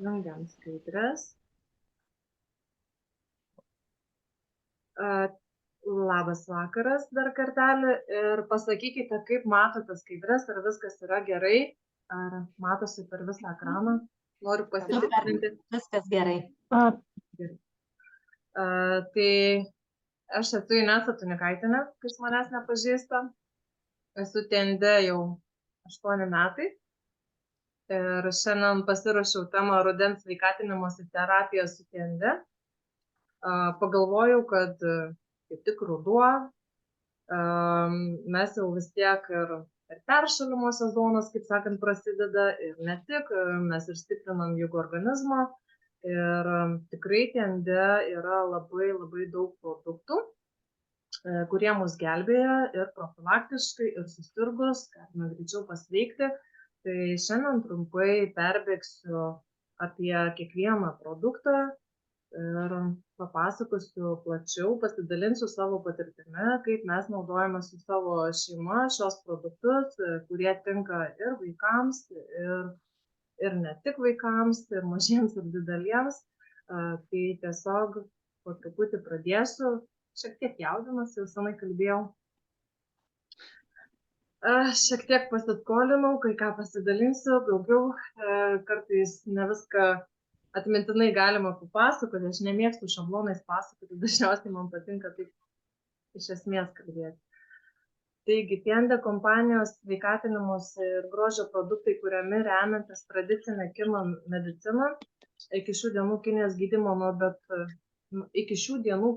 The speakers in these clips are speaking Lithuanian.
Jungiam skaidres. Labas vakaras dar kartelį ir pasakykite, kaip matote skaidres, ar viskas yra gerai, ar matosi per visą ekraną. Noriu pasitikrinti. Viskas gerai. Gerai. Tai aš esu Inesa Tunikaitinė, kas manęs nepažįsta. Esu Tende jau 8 metai. Ir šiandien pasiruošiau temą rudens sveikatinimosi terapija su Tende. Pagalvojau, kad kaip tik ruduo, mes jau vis tiek ir peršalimo sezonas, kaip sakant, prasideda ir ne tik, mes ir stiprinam jėgų organizmą ir tikrai Tende yra labai daug produktų, kurie mus gelbėja ir profilaktiškai, ir susirgus, galime greičiau pasveikti. Tai šiandien trumpai perbėgsiu apie kiekvieną produktą ir papasakosiu plačiau, pasidalinsiu savo patirtimi, kaip mes naudojame su savo šeima šios produktus, kurie tinka ir vaikams, ir ne tik vaikams, ir mažiems, ir dideliems. Tai tiesiog po truputį pradėsiu, šiek tiek jaudinuosi, jau senai kalbėjau. Šiek tiek pasiskolinau, kai ką pasidalinsiu, daugiau kartais ne viską atmintinai galima papasakoti, aš nemėgstu šablonais pasakoti, dažniausiai man patinka taip iš esmės kalbėti. Taigi, Tende kompanijos sveikatinimus ir grožio produktai, kuriami remiantis tradicinę kinų mediciną, iki šių dienų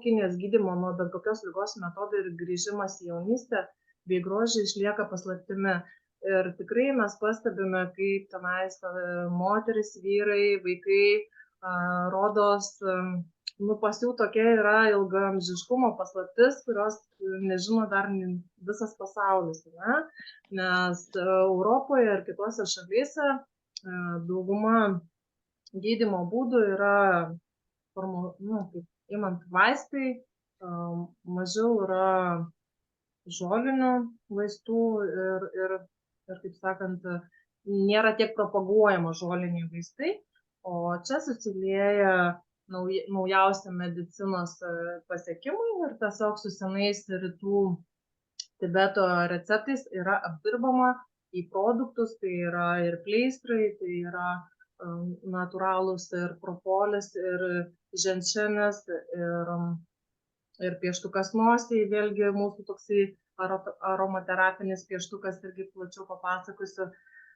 Kinijos gydymo nuo bet kokios ligos metodų ir grįžimas į jaunystę bei grožį išlieka paslaptimi. Ir tikrai mes pastebime, kaip tenais moteris, vyrai, vaikai, rodos, pas jų tokia yra ilgaamžiškumo paslaptis, kurios nežino dar visas pasaulis. Ne? Nes Europoje ir kitose šalyse dauguma gydymo būdų yra, kaip imant vaistai, mažiau yra žolinių vaistų ir kaip sakant, nėra tiek propaguojama žoliniai vaistai, o čia susilieja naujausi medicinos pasiekimai ir tiesiog su senais rytų Tibeto receptais yra apdirbama į produktus, tai yra ir pleistrai, tai yra natūralūs ir propolis, ir ženšenis, ir pieštukas nosiai, vėlgi mūsų toksai aromaterapinis pieštukas, irgi plačiau papasakosiu.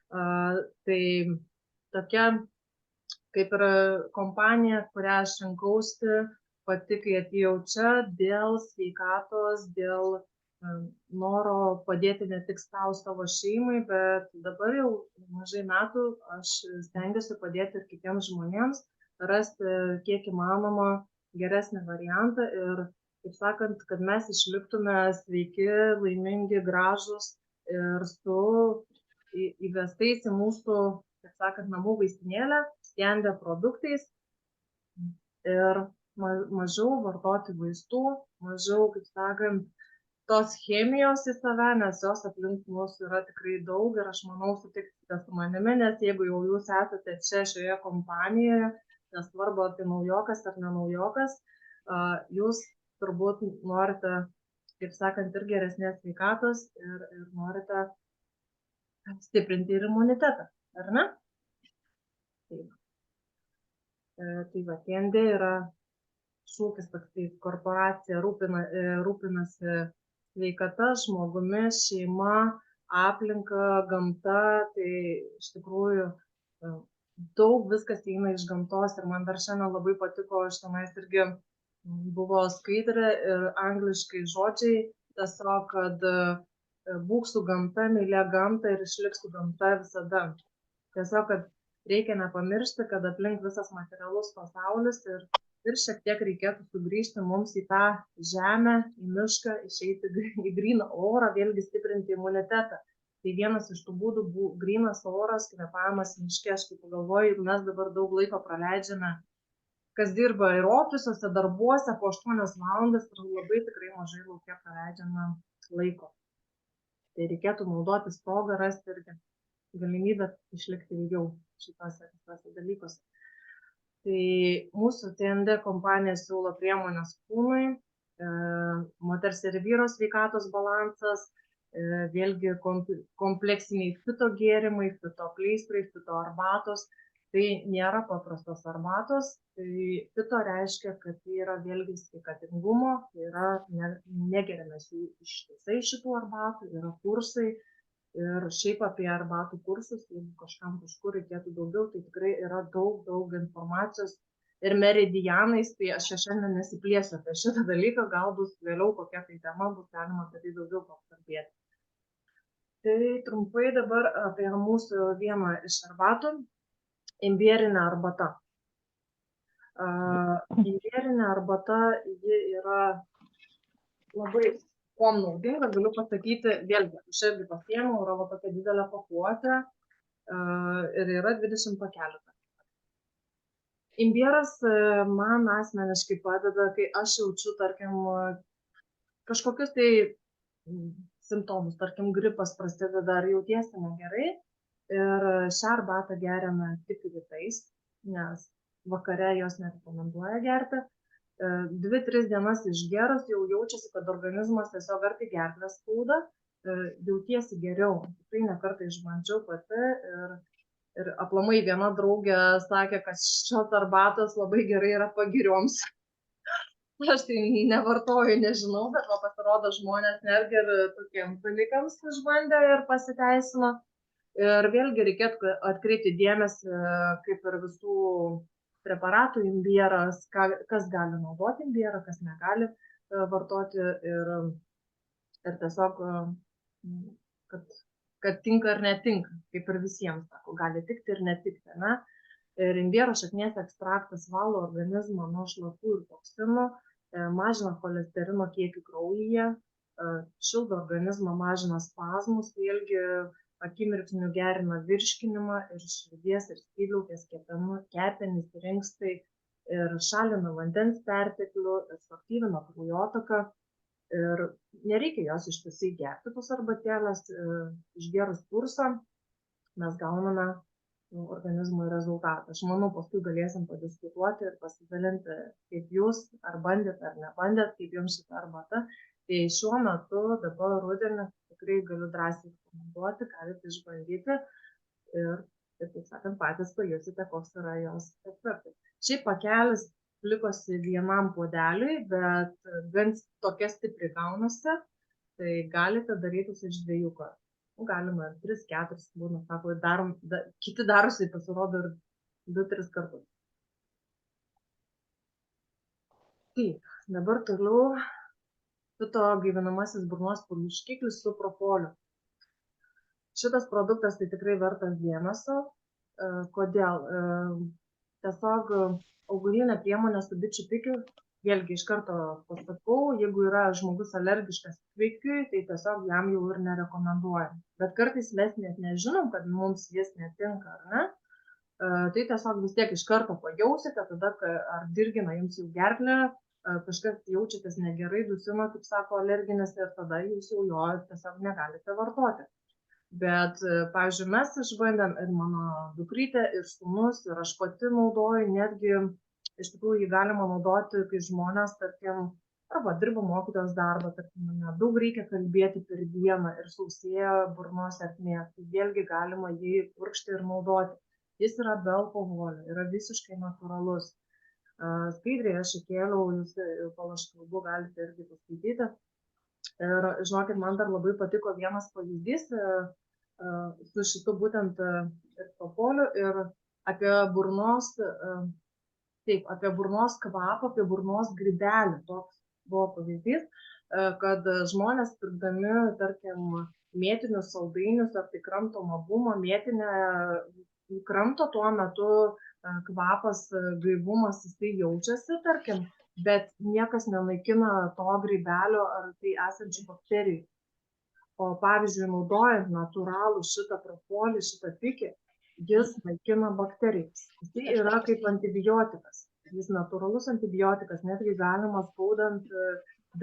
Tai tokia kaip ir kompanija, kurią aš rinkausi pati, kai atėjau čia, dėl sveikatos, dėl noro padėti ne tik savo šeimai, bet dabar jau mažai metų aš stengiuosi padėti ir kitiems žmonėms, rasti kiek įmanoma geresnį variantą ir, kaip sakant, kad mes išliktume sveiki, laimingi, gražūs ir su įvestais į mūsų, kaip sakant, namų vaistinėlę, Tende produktais ir mažiau vartoti vaistų, mažiau, kaip sakant, tos chemijos į save, nes jos aplink mūsų yra tikrai daug ir aš manau sutiksite su manimi, nes jeigu jau jūs esate čia šioje kompanijoje, nesvarbu ar tai naujokas ar nenaujokas, jūs turbūt norite, kaip sakant, ir geresnės sveikatos ir norite stiprinti ir imunitetą, ar ne? Taip. Tai va, Tende yra šūkis toksai, korporacija rūpinasi sveikata, žmogumi, šeima, aplinka, gamta, tai iš tikrųjų daug viskas eina iš gamtos ir man dar šiandien labai patiko, aš tenais irgi buvo skaidrė ir angliškai žodžiai, tiesiog, kad būk su gamta, mylėk gamtą ir išliks su gamta visada. Tiesiog, kad reikia nepamiršti, kad aplink visas materialus pasaulis ir šiek tiek reikėtų sugrįžti mums į tą žemę, į mišką, išeiti į gryną orą, vėlgi stiprinti imunitetą. Tai vienas iš tų būdų grynas oras, kvėpavimas miške. Aš kaip pagalvoju, jeigu mes dabar daug laiko praleidžiame, kas dirba ir ofisuose, darbuose po 8 valandas ir labai tikrai mažai lauke praleidžiame laiko. Tai reikėtų naudotis progą, rasti irgi galimybę išlikti ilgiau šitose dalykuose. Tai mūsų TND kompanija siūlo priemonės kūnui, moters ir vyro sveikatos balansas, vėlgi kompleksiniai fito gėrimai, fito pleistrai, fito arbatos. Tai nėra paprastos arbatos, tai fito reiškia, kad tai yra vėlgi sveikatingumo, tai yra negeriame ištisai šitų arbatų, yra kursai. Ir šiaip apie arbatų kursus, jeigu kažkam kažkur reikėtų daugiau, tai tikrai yra daug informacijos ir meridianais, tai aš šiandien nesiplėsiu apie šitą dalyką, galbūt vėliau kokia tai tema bus galima apie tai daugiau pakalbėti. Tai trumpai dabar apie mūsų vieną iš arbatų, imbierinė arbata. Imbierinė arbata, ji yra labai kuom naudinga, galiu pasakyti, vėlgi, aš irgi pasiėmiau, yra tokia didelė pakuotė ir yra 20 pakelių. Imbieras man asmeniškai padeda, kai aš jaučiu, tarkim, kažkokius tai simptomus, tarkim, gripas prasideda ar jautiesi negerai. Ir šią arbatą geriame tik rytais, nes vakare jos nerekomenduoja gerti. 2-3 dienas išgerus jau jaučiasi, kad organizmas tiesiog ar tai gerklę skauda, jautiesi geriau. Tikrai ne kartą išbandžiau pati ir aplamai viena draugė sakė, kad šios arbatos labai gerai yra pagirioms. Aš tai nevartoju, nežinau, bet pasirodo žmonės netgi ir tokiems dalykams išbandė ir pasiteisino. Ir vėlgi reikėtų atkreipti dėmesį, kaip ir visų preparatų imbieras, kas gali naudoti imbierą, kas negali vartoti ir tiesiog, kad tinka ar netinka, kaip ir visiems, sako, gali tikti ir netikti, ne? Ir imbiero šaknies ekstraktas valo organizmą nuo šlapų ir toksinų, mažina cholesterino kiekį kraujyje, šildo organizmą, mažina spazmus, vėlgi akimirksniu gerina virškinimą ir širdies ir skydliaukės kepenys, inkstai ir šalina vandens perteklių ir suaktyvina kraujotaką. Ir nereikia jos ištisai gerti tos arbatėlės, išgerus kursą mes gauname organizmui rezultatą. Aš manau, paskui galėsim padiskutuoti ir pasidalinti, kaip jūs ar bandėt ar nebandėt, kaip jums šita arbata. Tai šiuo metu dabar rudenį tikrai galiu drąsiai rekomenduoti, galite išbandyti ir taip sakant, patys pajusite, koks yra jos efektas. Šiaip pakelis likosi vienam puodeliui, bet gan tokia stipri gaunasi, tai galite daryti iš 2 kartų. Galima 3-4 būna, sako, kiti darosi pasirodo ir 2-3 kartus. Taip, dabar toliau fito gyvenamasis burnos purkšiklis su propoliu. Šitas produktas tai tikrai vertas dėmesio. Kodėl? Tiesiog augalinė priemonė su bičių pikiu, vėlgi iš karto pasakau, jeigu yra žmogus alergiškas pikiui, tai tiesiog jam jau ir nerekomenduojam. Bet kartais mes net nežinom, kad mums jis netinka, ar ne? Tai tiesiog vis tiek iš karto pajausite, tada ar dirgina jums jau gerklę, kažkas jaučiatės negerai, dusina, kaip sako, alerginis ir tada jūs jau jo tiesiog negalite vartoti. Bet, pavyzdžiui, mes išbandėm ir mano dukrytė, ir sūnus, ir aš pati naudoju, netgi iš tikrųjų jį galima naudoti, kai žmonės, tarkim, arba dirba mokytojos darbą, tarkim, daug reikia kalbėti per dieną ir sausėja burnos ertmė, tai vėlgi galima jį purkšti ir naudoti. Jis yra be alkoholio, yra visiškai natūralus. Skaidriai aš įkėliau, jūs, kol aš kalbu, galite irgi paskaityti. Ir žinokit, man dar labai patiko vienas pavyzdys su šitu būtent ir propoliu ir apie burnos, taip, apie burnos kvapą, apie burnos grybelį. Toks buvo pavyzdys, kad žmonės pirkdami, tarkim, mėtinius saldainius ar tai kramtomą gumą, mėtinę kramto tuo metu kvapas, gaivumas, jisai jaučiasi, tarkim, bet niekas nenaikina to grybelio ar tai esančių bakterijų. O pavyzdžiui, naudojant natūralų šitą propolių, šitą pikį, jis naikina bakterijas. Jis yra kaip antibiotikas. Jis natūralus antibiotikas, netgi galima skaudant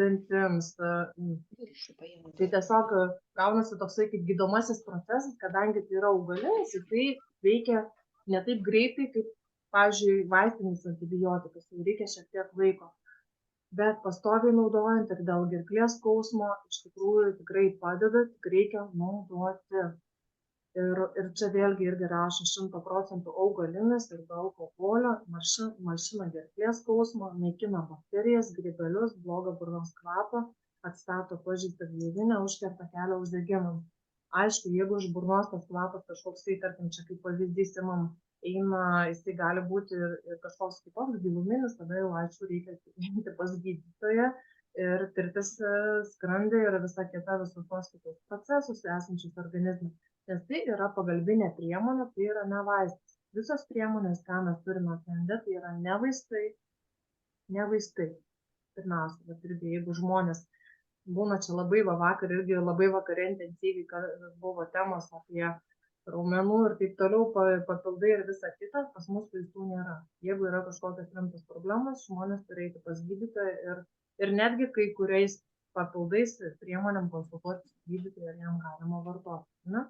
dantims. Tai tiesiog gaunasi toksai kaip gydomasis procesas, kadangi tai yra augalinis, jisai veikia ne taip greitai, kaip pavyzdžiui, vaistinis antibiotikas, jau reikia šiek tiek laiko. Bet pastoviai naudojant ir dėl gerklės skausmo, iš tikrųjų tikrai padeda, tik reikia naudoti. Ir čia vėlgi irgi rašo 100% augalinis ir be alkoholio, malšina gerklės skausmą, naikina bakterijas, grybelius, blogą burnos kvapą, atstato pažeistą gleivinę, užkerta kelią uždegimams. Aišku, jeigu iš burnos tas kvapas kažkoks, tai tarkim, čia kaip pavyzdys imam, eina, jisai gali būti ir kažkoks kitoks giluminis, tada jau aišku reikia eiti pas gydytoją ir tirtis skrandį ir visą kitą visus tos kitus procesus esančius organizme. Nes tai yra pagalbinė priemonė, tai yra ne vaistas. Visos priemonės, ką mes turime skrandė, tai yra ne vaistai. Ne vaistai. Pirmiausia, bet irgi jeigu žmonės būna čia labai vakar, irgi labai vakare intensyviai buvo temos apie raumenų ir taip toliau, papildai ir visa kita, pas mus vaistų nėra. Jeigu yra kažkokios rimtos problemos, žmonės turi eiti pas gydytoją ir netgi kai kuriais papildais priemonėm konsultuoti su gydytoju ir jam galima vartoti. Ne?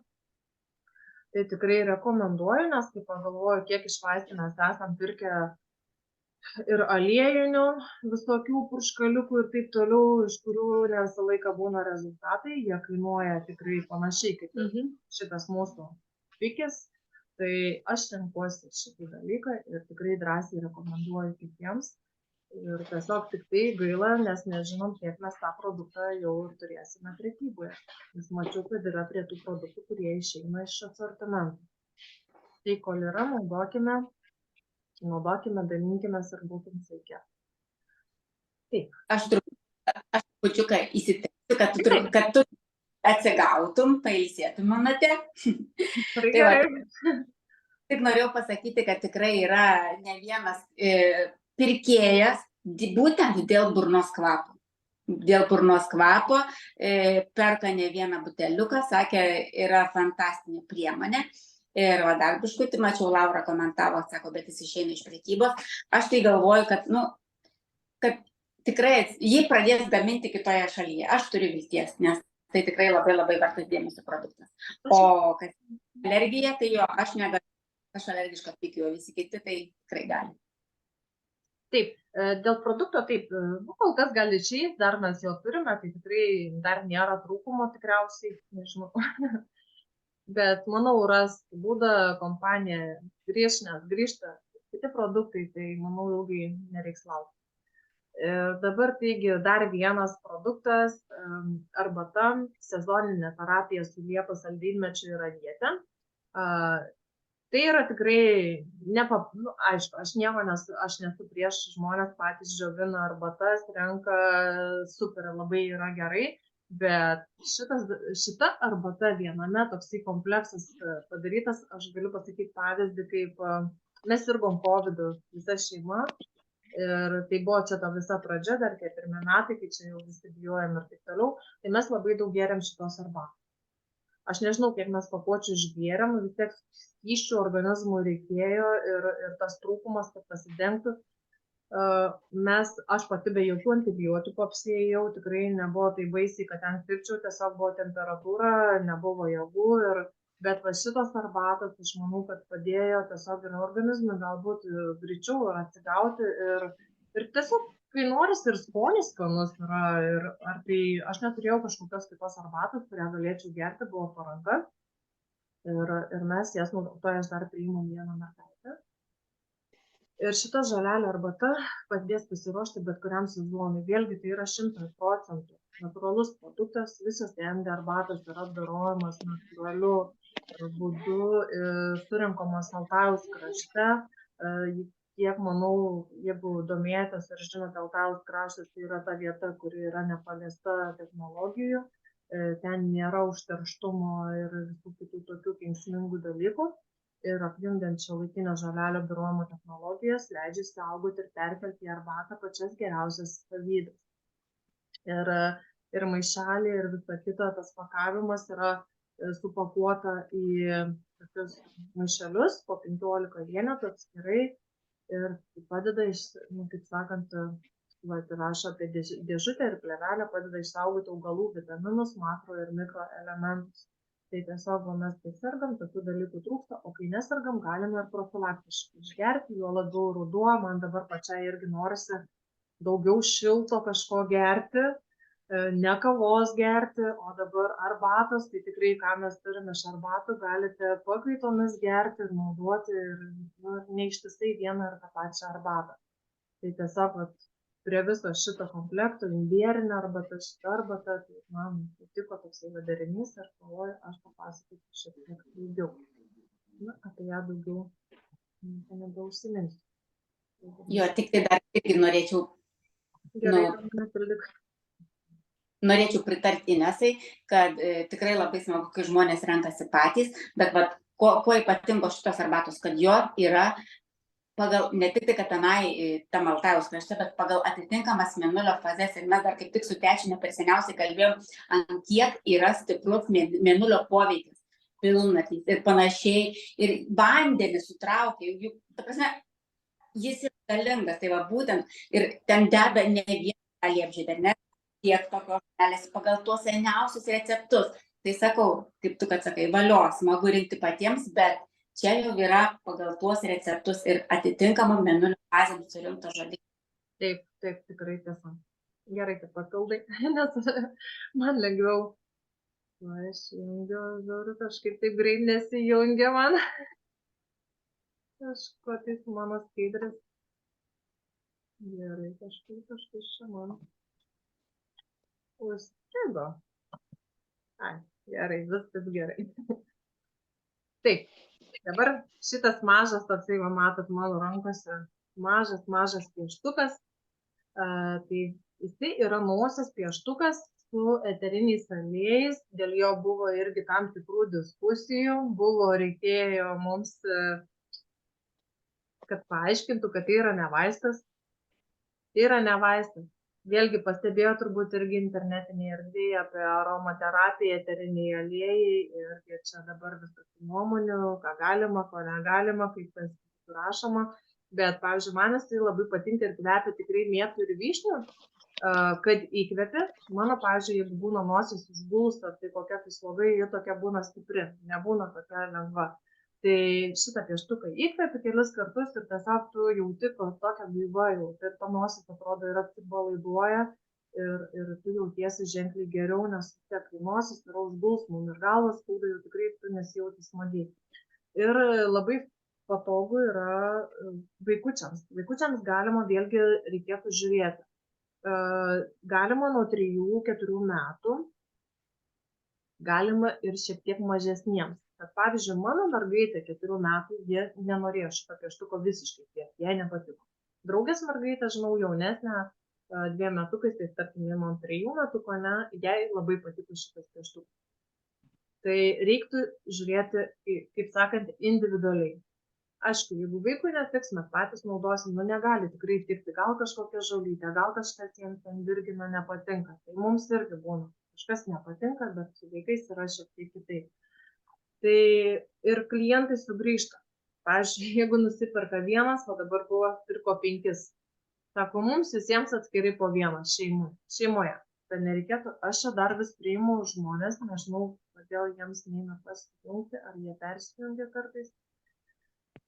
Tai tikrai rekomenduoju, nes kai pagalvoju, kiek iš vaistinės esam pirkę ir aliejinių visokių purškaliukų ir taip toliau, iš kurių ne visą laiką būna rezultatai, jie kainuoja tikrai panašiai kaip ir šitas mūsų pikis. Tai aš renkuosi šitą dalyką ir tikrai drąsiai rekomenduoju kitiems. Ir tiesiog tik tai gaila, nes nežinom, kiek mes tą produktą jau ir turėsime prekyboje. Nes mačiau, kad yra prie tų produktų, kurie išeina iš asortimento. Tai kol yra, naudokime, dalinkimės ir būtum sveiki. Taip. Aš trupučiuką įsiterpsiu, kad tu atsigautum, pailsėtum manate. Tik norėjau pasakyti, kad tikrai yra ne vienas pirkėjas būtent dėl burnos kvapo. Dėl burnos kvapo perka ne vieną buteliuką, sakė, yra fantastinė priemonė. Ir dar biškutį mačiau, Laura komentavo, sako, bet jis išeina iš prekybos. Aš tai galvoju, kad tikrai jį pradės gaminti kitoje šalyje. Aš turiu vilties, nes tai tikrai labai labai vertas dėmesio produktas. O kas alergija, tai jo, aš negaliu, aš alergiška pikiu, o visi kiti tai tikrai gali. Taip, dėl produkto taip, kol kas gali išeiti, dar mes jo turime, tai tikrai dar nėra trūkumo tikriausiai, nežinau. Bet manau, ras būdą kompanija grįžta kiti produktai, tai manau ilgai nereiks laukti. Dabar taigi dar vienas produktas, arbata, sezoninė terapija su liepos saldymedžiu ir avietė. Tai yra tikrai, aišku, aš nesu prieš, žmonės patys džiovina arbatas, renka, super, labai yra gerai, bet šita arbata viename toksai kompleksas padarytas, aš galiu pasakyti pavyzdį, kaip mes sirgom COVID visa šeima ir tai buvo čia ta visa pradžia, dar tie pirmi metai, kai čia jau visi bijojom ir taip toliau, tai mes labai daug gėrėm šitos arbatos. Aš nežinau, kiek mes pakuočių išgėrėm, vis tiek skysčių organizmų reikėjo ir tas trūkumas, kad pasidengtų. Aš pati be jokių antibiotikų apsiėjau, tikrai nebuvo tai baisiai, kad ten sirgčiau, tiesiog buvo temperatūra, nebuvo jėgų, bet va šitos arbatos, aš manau, kad padėjo tiesiog ir organizmui galbūt greičiau atsigauti ir tiesiog kai noris ir skonis skanus yra, ar tai aš neturėjau kažkokios kitos arbatos, kurią galėčiau gerti, buvo paranka. Ir mes jas naudoja, aš dar priimam vieną mergaitę. Ir šita žolelė arbata padės pasiruošti bet kuriam sezonui. Vėlgi tai yra 100% natūralus produktas, visos MD arbatos yra apdorojamas natūraliu būdu, surinkamos Altajaus krašte. Kiek manau, jeigu domėjotės ir žinote, Altajaus kraštas tai yra ta vieta, kuri yra nepaliesta technologijų, ten nėra užterštumo ir visų kitų tokių kenksmingų dalykų. Ir apjungiant šiuolaikinio žolelio apdorojimo technologijas, leidžia saugoti ir perkelti į arbatą pačias geriausias savybes. Ir maišelį ir visa kita, tas pakavimas yra supakuota į tokius maišelius, po 15 vienetų atskirai. Ir padeda, kaip sakant, rašo apie dėžutę ir plėvelę, padeda išsaugoti augalų vitaminus, makro ir mikroelementus. Tai tiesiog mes kai sergam, tokių dalykų trūksta, o kai nesergam, galime ir profilaktiškai išgerti, juo labiau ruduo, man dabar pačiai irgi norisi daugiau šilto kažko gerti, ne kavos gerti, o dabar arbatos, tai tikrai, ką mes turime iš arbatų, galite pakaitomis gerti ir naudoti ir neištisai vieną ir tą pačią arbatą. Tai tiesiog prie viso šito komplekto, imbierinė arbata, šita arbata, tai man patiko toksai derinys ir galvoju, aš papasakosiu šiek tiek daugiau. Na, apie ją daugiau nebeužsiminsiu. Jo, tik tai dar irgi norėčiau norėčiau pritarti Inesai, kad tikrai labai smagu, kai žmonės renkasi patys, bet vat, kuo ypatingo šitos arbatos, kad jo yra pagal, ne tik tai, kad tenai tam Altajaus krašte, bet pagal atitinkamas mėnulio fazes. Ir mes dar kaip tik su Tečine per seniausiai kalbėjom, ant kiek yra stiprus mėnulio poveikis, pilnatys ir panašiai. Ir vandenį sutraukia, juk, ta prasme, jis yra galingas, tai va būtent, ir ten deda ne vieną liepžiedį, ne tiek tokios dalės pagal tuos seniausius receptus. Tai sakau, kaip tu, kad sakai, valio, smagu rinkti patiems, bet čia jau yra pagal tuos receptus ir atitinkamą mėnulio fazę surinkto žodyną. Taip, tikrai tiesa. Gerai, kad papildai, nes man lengviau. Aš jungiu, žiūriu, kažkaip taip greit nesijungia man. Kažko tai su mano skaidrės. Gerai, kažkaip čia man užstrigo. Ai, gerai, viskas gerai. Taip. Dabar šitas mažas, toksai, va, matot mano rankose, mažas pieštukas, tai jisai yra nosies pieštukas su eteriniais aliejais, dėl jo buvo irgi tam tikrų diskusijų, reikėjo mums, kad paaiškintų, kad tai yra ne vaistas. Tai yra ne vaistas. Vėlgi pastebėjo turbūt irgi internetinėje erdvėje apie aromaterapiją, eteriniai aliejai ir čia dabar visokių nuomonių, ką galima, ko negalima, kaip tas rašoma. Bet, pavyzdžiui, man tai labai patinka ir kvepia tikrai mėtų ir vyšnių, kad įkvėpi. Mano, pavyzdžiui, jeigu būna nosis užgulsta, tai kokia tai slogai, ji tokia būna stipri, nebūna tokia lengva. Tai šitą pieštuką įkvepi kelis kartus ir tiesiog tu jauti, kad tokia gaiva jau, ir ta nosis atrodo ir atsipalaiduoja ir tu jautiesi ženkliai geriau, nes tiek kai nosis yra užguls mum ir galvas skauda, jau tikrai tu nesijauti smagiai. Ir labai patogu yra vaikučiams. Vaikučiams galima vėlgi reikėtų žiūrėti. Galima nuo 3-4 metų, galima ir šiek tiek mažesniems. Bet, pavyzdžiui, mano mergaitė 4 metų, jie nenorėjo šito pieštuko visiškai tiek, jai nepatiko. Draugės mergaitė, žinau, jaunesnė, 2 metukais, tai tarkim, man 3 metukų, ne, jai labai patiko šitas pieštukas. Tai reiktų žiūrėti, kaip sakant, individualiai. Aišku, jeigu vaikui netiks, mes patys naudosim, negali tikrai tikti, gal kažkokia žolytė, gal kažkas jiems ten dirgina nepatinka. Tai mums irgi būna, kažkas nepatinka, bet su vaikais yra šiek tiek kitaip. Tai ir klientai sugrįžta. Pavyzdžiui, jeigu nusiperka vienas, o dabar pirko 5. Sako, mums visiems atskirai po vieną šeimoje. Tai nereikėtų, aš čia dar vis priimu žmonės, nežinau, kodėl jiems neina pasijungti, ar jie persijungia kartais.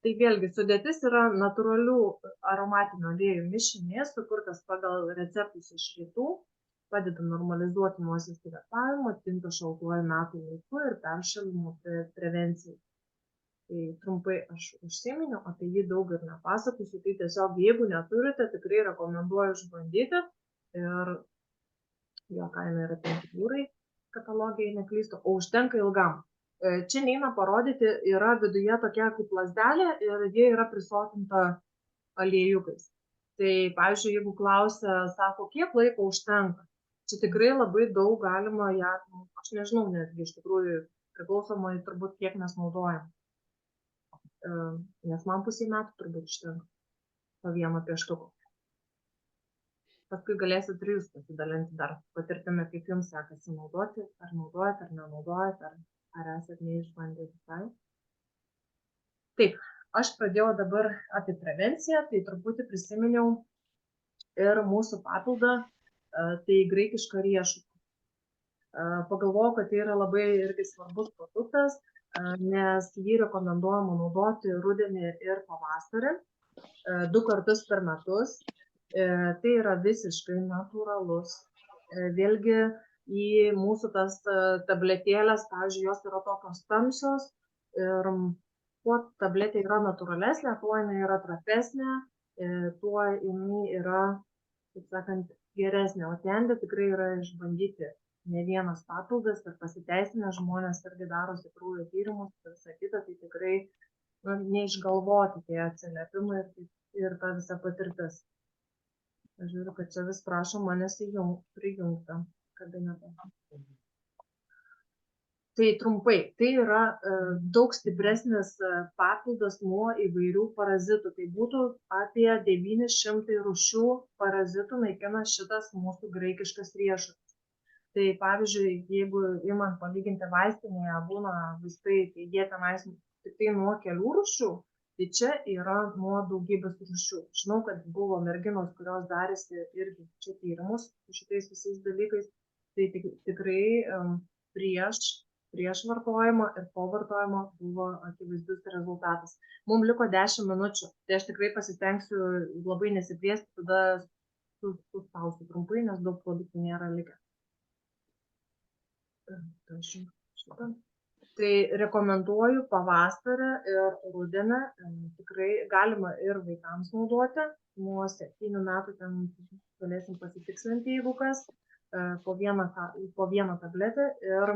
Tai vėlgi, sudėtis yra natūralių aromatinių aliejų mišinys, sukurtas pagal receptus iš rytų, padeda normalizuoti nosies kvėpavimą, tinka šaltuoju metų laiku ir peršalimo prevencijai. Tai trumpai aš užsiminiau, apie jį daug ir nepasakosiu, tai tiesiog jeigu neturite, tikrai rekomenduoju išbandyti ir jo kaina yra 5 eurai, katalogijai neklystu, o užtenka ilgam. Čia neina parodyti, yra viduje tokia kaip lazdelė ir jie yra prisotinta aliejukais. Tai, pavyzdžiui, jeigu klausia, sako, kiek laiko užtenka, čia tikrai labai daug galima ją, aš nežinau, netgi iš tikrųjų priklausomai turbūt kiek mes naudojam. Nes man 0,5 metų turbūt užtenka po vieno pieštuko. Paskui galėsit ir jūs pasidalinti dar patirtimi, kaip jums sekasi naudoti, ar naudojat, ar nenaudojat, ar esat neišbandę visai. Taip, aš pradėjau dabar apie prevenciją, tai truputį prisiminiau ir mūsų papildą, tai graikišką riešutą. Pagalvojau, kad tai yra labai irgi svarbus produktas, nes jį rekomenduojama naudoti rudenį ir pavasarį, 2 kartus per metus. Tai yra visiškai natūralus. Vėlgi į mūsų tas tabletėlės, pavyzdžiui, jos yra tokios tamsios ir kuo tabletė yra natūralesnė, tuo jinai yra trapesnė, tuo jinai yra, taip sakant, geresnė. O Tende tikrai yra išbandyti ne vienas papildas ir pasiteisinę žmonės irgi darosi kraujo tyrimus ir visą kitą, tai tikrai neišgalvoti tie atsiliepimai ir ta visa patirtis. Aš žiūriu, kad čia vis prašo manęs prijungti kabinetą. Tai trumpai, tai yra daug stipresnis papildas nuo įvairių parazitų. Tai būtų apie 900 rūšių parazitų naikina šitas mūsų graikiškas riešutas. Tai pavyzdžiui, jeigu imant palyginti vaistinėje būna vaistai, tai jie tenais tik tai nuo kelių rūšių, tai čia yra nuo daugybės rūšių. Žinau, kad buvo merginos, kurios darėsi irgi čia tyrimus su šitais visais dalykais, tai tikrai prieš vartojimą ir po vartojimo buvo akivaizdus rezultatas. Mums liko 10 minučių, tai aš tikrai pasistengsiu labai nesiplėsti, tada suspausiu trumpai, nes daug produktų nėra likę. Tai rekomenduoju pavasarį ir rudenį, tikrai galima ir vaikams naudoti, nuo 7 metų ten galėsim pasitikslinti, jeigu kas, po vieną tabletę ir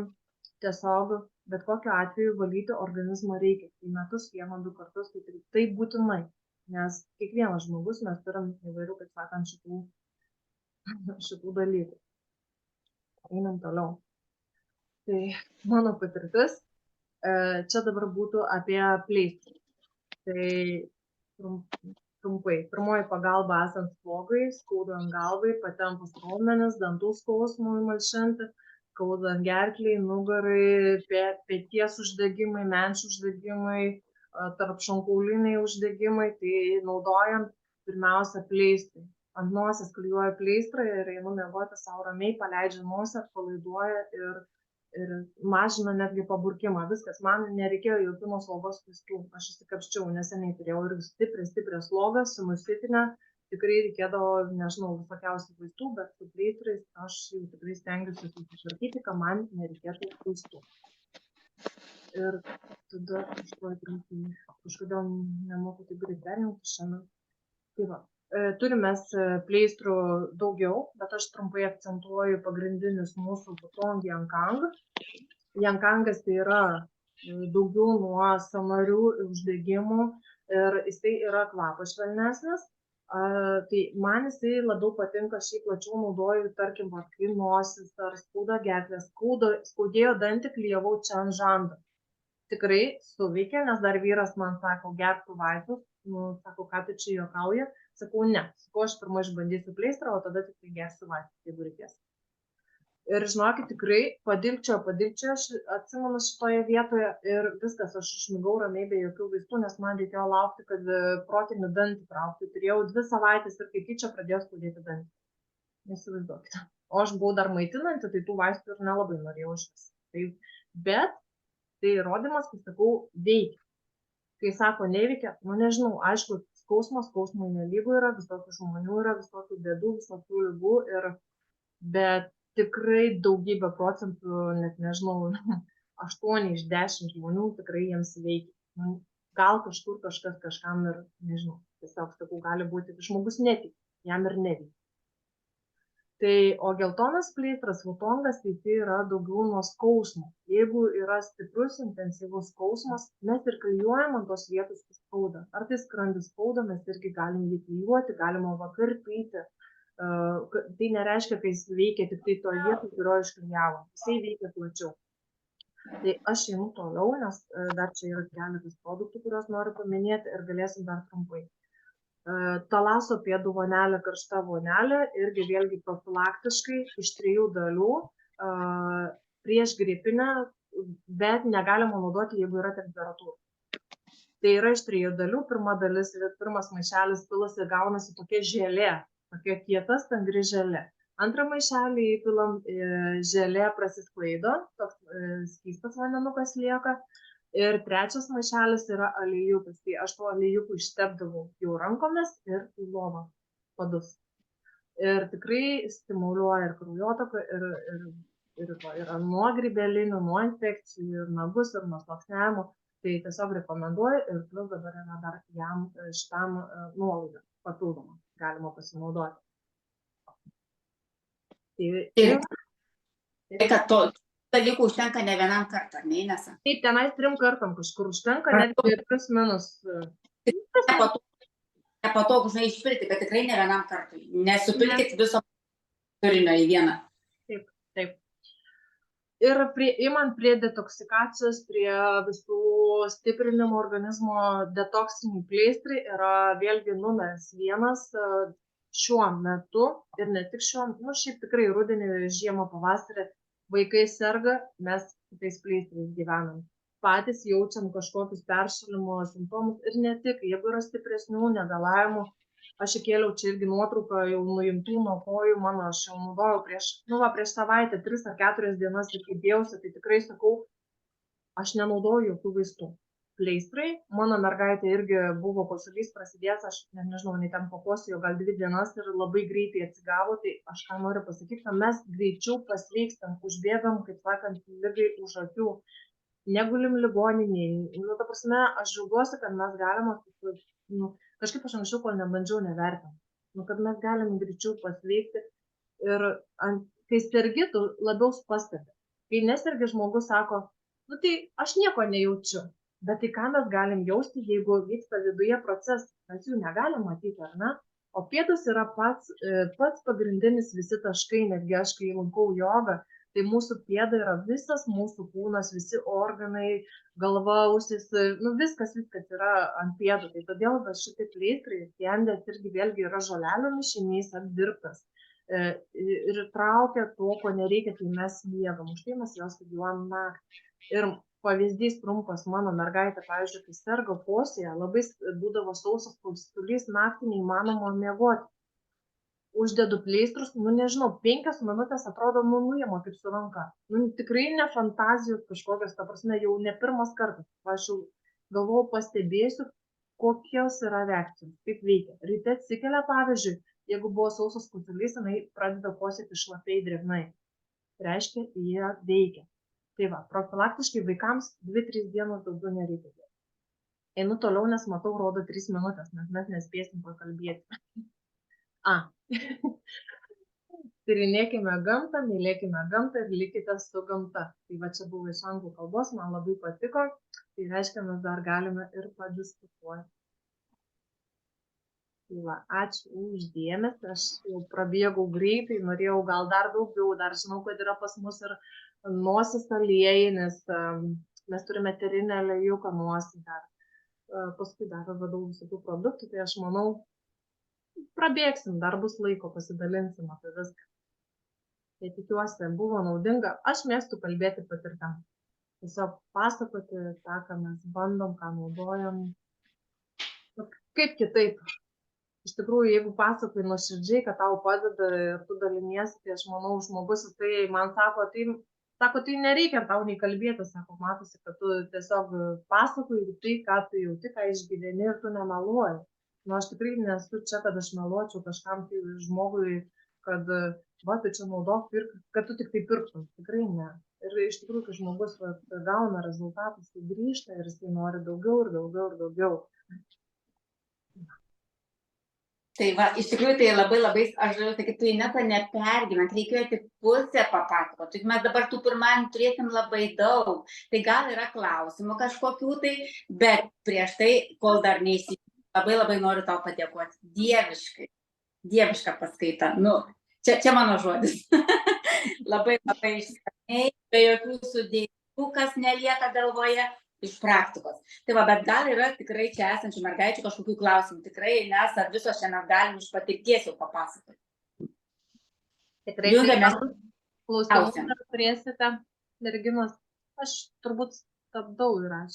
tiesiog bet kokiu atveju valyti organizmą reikia. Tai metus 1-2 kartus, tai būtinai, nes kiekvienas žmogus mes turim įvairių, kaip sakant, šitų dalykų. Einam toliau. Tai mano patirtis, čia dabar būtų apie pleistrus. Tai trumpai. Pirmoji pagalba esant slogui, skaudant galvai, patempus raumenis, dantų skausmui malšinti, skaudant gerklei, nugarai, peties uždegimai, menčių uždegimai, tarpšonkauliniai uždegimai, tai naudojant pirmiausia pleistrai. Ant nosies klijuoju pleistrą ir einu miegoti sau ramiai, paleidžiu nosį, atpalaiduoja ir mažina netgi paburkimą. Viskas, man nereikėjo jokių nuo slogos vaistų. Aš įsikapščiau, neseniai turėjau ir stiprią slogą, sinusitinę. Tikrai reikėdavo, nežinau, visokiausių vaistų, bet su pleistrais aš jau tikrai stengiuosi susitvarkyti, kad man nereikėtų vaistų. Ir tada kažkodėl nemoku taip greit perjungti šiandien. Tai va, turime pleistrų daugiau, bet aš trumpai akcentuoju pagrindinius mūsų Wutong Yankang. Yankangas tai yra daugiau nuo sąnarių uždegimų ir jisai yra kvapas švelnesnis. Tai man jisai labiau patinka, šiaip plačiau naudoju, tarkim, kai nosis ar skauda gerklė, skaudėjo dantį, klijavau čia ant žando. Tikrai suveikė, nes dar vyras man sako, gertų vaistus, sako, ką tu čia juokauji, sakau, ne, sakau, aš pirma išbandysiu pleistrą, o tada tikrai gersiu vaistus, jeigu reikės. Ir žinokit, tikrai padilkčioju, aš atsimenu šitoje vietoje ir viskas, aš išmigau ramiai be jokių vaistų, nes man reikėjo laukti, kad protinį dantį traukti. Turėjau 2 savaitės ir kai tyčia pradėjo skaudėti dantį. Neįsivaizduokite. O aš buvau dar maitinanti, tai tų vaistų ir nelabai norėjau išvis. Bet tai įrodymas, kai sakau, veikia. Kai sako neveikia, nežinau, aišku, skausmui nelygu yra, visokių žmonių yra, visokių bėdų, visokių ligų, bet tikrai daugybę procentų, net nežinau, 8 iš 10 žmonių tikrai jiems veikia. Gal kažkur kažkas kažkam ir, nežinau, tiesiog sakau, gali būti, žmogus netiki, jam ir neveikia. Tai, o geltonas pleistras, Wutongas, tai yra daugiau nuo skausmo. Jeigu yra stiprus, intensyvus skausmas, mes ir klijuojam ant tos vietos, kur skauda. Ar tai skrandis skauda, mes irgi galim jį klijuoti, galima vakarpyti. Tai nereiškia, kad jis veikia tik tai toje vietoje, kurio išklijavom. Jisai veikia plačiau. Tai aš einu toliau, nes dar čia yra keletas produktų, kuriuos noriu paminėti ir galėsim dar trumpai. Talaso pėdų vonelė, karšta vonelė, irgi vėlgi profilaktiškai iš 3 dalių, prieš gripinę, bet negalima naudoti, jeigu yra temperatūra. Tai yra iš 3 dalių, pirmas maišelis pilasi, gaunasi tokia želė, tokia kieta stangri želė. Antrą maišelį įpilam, želė prasisklaido, toks skystas vandenukas lieka. Ir trečias maišelis yra aliejukis. Tai aš tuo aliejukų ištepdavau jau rankomis ir į lovą padus. Ir tikrai stimuliuoja ir kraujotaką, ir nuo grybelinių, nuo infekcijų, ir nagus, ir nuo sluoksniavimo. Tai tiesiog rekomenduoju ir plus dabar yra dar jam šitam nuolaida papildomą galima pasinaudoti. Tai kad to dalykų užtenka ne vienam kartą, ar ne, Inesa? Taip, tenais 3 kartam kažkur užtenka, netgi plus minus. Nepatogu, žinai, išpilti, bet tikrai ne vienam kartui. Nesupilkit viso turinio į vieną. Taip, taip. Ir imant prie detoksikacijos, prie visų stiprinimo organizmo detoksinių pleistrai yra vėlgi numeris 1 šiuo metu ir ne tik šiaip tikrai rudenį, žiemą, pavasarį vaikai serga, mes tais pleistrais gyvenam. Patys jaučiam kažkokius peršalimo simptomus ir ne tik, jeigu yra stipresnių negalavimų. Aš įkėliau čia irgi nuotrauką jau nuimtų nuo kojų mano, aš jau naudojau prieš savaitę, 3 ar 4 dienas, kai dėjausi, tai tikrai sakau, aš nenaudoju jokių vaistų. Pleistrai, mano mergaitė irgi buvo kosulys prasidėjęs, aš nežinau, nei ten pakosėjo gal 2 dienas ir labai greitai atsigavo, tai aš ką noriu pasakyti, kad mes greičiau pasveikstam, užbėgam, kaip sakant, ligai už akių, negulim ligoninėje. Nu, ta prasme, aš džiaugiuosi, kad mes galime, kažkaip aš anksčiau, kol nebandžiau, nevertinti. Nu, kad mes galim greičiau pasveikti ir kai sergi, tu labiau pastebi. Kai nesergi, žmogus sako, nu tai aš nieko nejaučiu. Bet tai ką mes galim jausti, jeigu vyksta viduje procesas, mes jų negalim matyti, ar ne? O pėdos yra pats pagrindinis visi taškai, netgi aš kai lankau jogą, tai mūsų pėda yra visas mūsų kūnas, visi organai, galva, ausis, nu viskas yra ant pėdų. Tai todėl šitie pleistrai, tiendės irgi vėlgi yra žolelių mišinys apdirbtas. Ir traukia to, ko nereikia, kai mes miegam. Už tai mes jos studijuojam naktį. Ir pavyzdys trumpas, mano mergaitė, pavyzdžiui, kai serga kosėje, labai būdavo sausas kosulys, naktį neįmanoma miegoti. Uždedu pleistrus, nu nežinau, 5 minutės atrodo, nuima kaip su ranka. Nu, tikrai ne fantazijos kažkokios, ta prasme, jau ne pirmas kartas. Aš jau galvojau, pastebėsiu, kokios yra reakcijos, kaip veikia. Ryte atsikelia, pavyzdžiui, jeigu buvo sausas kosulys, jinai pradeda kosėti šlapiai drėgnai. Reiškia, jie veikia. Tai va, profilaktiškai vaikams 2-3 dienos daugiau nereikia. Einu toliau, nes matau, rodo 3 minutės, nes mes nespėsim pakalbėti. Tyrinėkime gamtą, mylėkime gamtą ir likite su gamta. Tai va čia buvo iš anglų kalbos, man labai patiko. Tai reiškia, mes dar galime ir padiskutuoti. Tai va, ačiū už dėmesį, aš jau prabėgau greitai, norėjau gal dar daugiau, dar žinau, kad yra pas mus ir nosis aliejai, nes mes turime eterinę aliejų nosį dar. Paskui dar radau visokių produktų, tai aš manau, prabėgsim, dar bus laiko, pasidalinsim apie viską. Tai tikiuosi, buvo naudinga. Aš mėgstu kalbėti patirtam. Tiesiog pasakoti tą, ką mes bandom, ką naudojam. Kaip kitaip. Iš tikrųjų, jeigu pasakoji nuoširdžiai, kad tau padeda ir tu daliniesi, tai aš manau, žmogus, tai man sako, tai nereikia tau nei kalbėti, sako, matosi, kad tu tiesiog pasakoji tai, ką tu jauti, ką išgyveni ir tu nemeluoji. Nu, aš tikrai nesu čia, kad aš meluočiau kažkam tai žmogui, kad va, tu čia naudok, kad tu tik tai pirktum. Tikrai ne. Ir iš tikrųjų, kai žmogus gauna rezultatus, tai grįžta ir jisai nori daugiau ir daugiau ir daugiau. Tai va, iš tikrųjų, tai labai, aš žinau, kad tu Ineta nepergyvent, reikėjo tik pusę papasakoti. Mes dabar tų pirmadienį turėsim labai daug. Tai gal yra klausimų kažkokių tai, bet prieš tai, kol dar neįsijungė. Labai noriu tau padėkoti. Dieviška paskaita. Nu, čia mano žodis. labai išsamiai, be jokių sudėjimų, kas nelieka galvoje, iš praktikos. Tai va, bet gal yra tikrai čia esančių mergaičių kažkokių klausimų. Tikrai, nes ar visos šiandien galim iš patirties jau papasakoti. Tikrai klausimų turėsite, merginos. Aš turbūt stabdau ir aš.